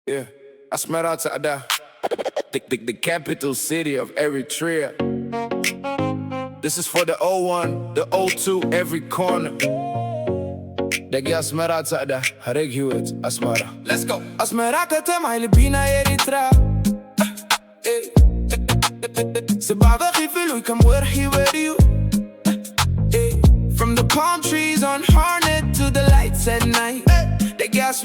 Yeah, Asmara Tsaeda, the capital city of Eritrea. This is for the 01, the 02, every corner. Degi Asmara Tsaeda, Hareg Hiwet, Asmara. Let's go. Asmara katema ilibina Eritrea. Sebaba khifelu kam werhi weriu. From the palm trees on Harnet to the lights at night. The gas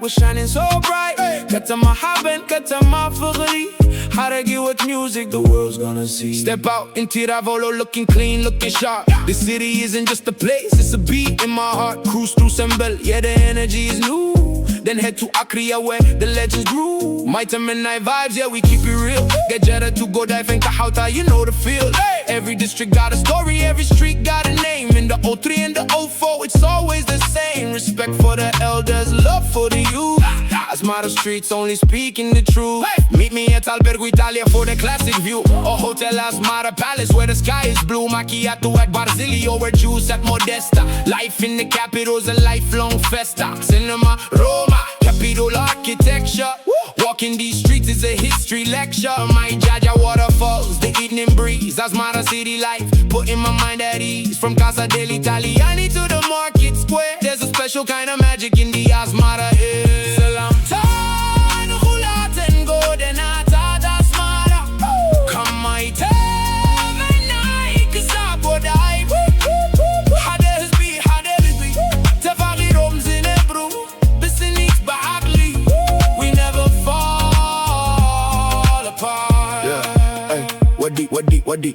was shining so bright. Katama haben, katama fugri. Hareg with music, the world's gonna see. Step out in Tiravolo, looking clean, looking sharp. The city isn't just a place, it's a beat in my heart. Cruise through Sembel, yeah, the energy is new. Then head to Akriya where the legends grew. Maytemenay vibes, yeah, we keep it real. Gejeret to Godayf and Kahauta, you know the feel. Every district got a story, every street got a name. In the 03 and the 04, it's always the same. Respect for the elders, love for the youth. Asmara streets only speaking the truth. Meet me at Albergo Italia for the classic view. Or Hotel Asmara Palace where the sky is blue. Macchiato at Barzilio where Jews at Modesta. Life in the capital's a lifelong festa. Cinema, Roma, capital architecture. Walking these streets is a history lecture. My Jaja waterfalls, the evening breeze. Asmara city life, putting my mind at ease. From Casa dell'Italiani to the market square, there's a special kind of magic in the Asmara air. Freselam Semere, Asmara. Come Maytemenay, Godayf. Wadi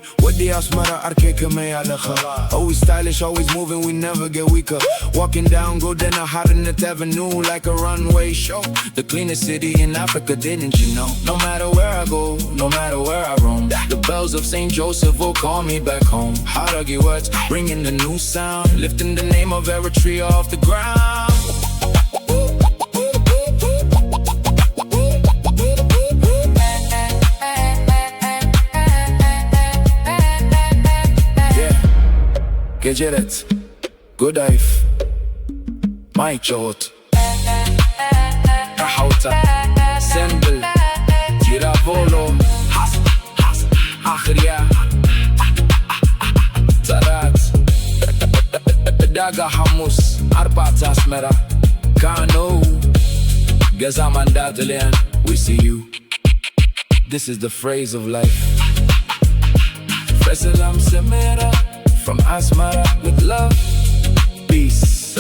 Asmara Akriya ala khala. Always stylish, always moving, we never get weaker. Walking down Godayf, Harnet Avenue like a runway show. The cleanest city in Africa, didn't you know? No matter where I go, no matter where I roam, the bells of St. Joseph will call me back home. Hareg, bringing the new sound, lifting the name of Eritrea off the ground. Gejeret, Godayf, Maytemenay, Sembel, Tiravolo, Akriya, Daga Hamus, Arbat Asmara, Kano, Gejeret, we see you. This is the phrase of life. Freselam Semere, from Asmara with love, peace.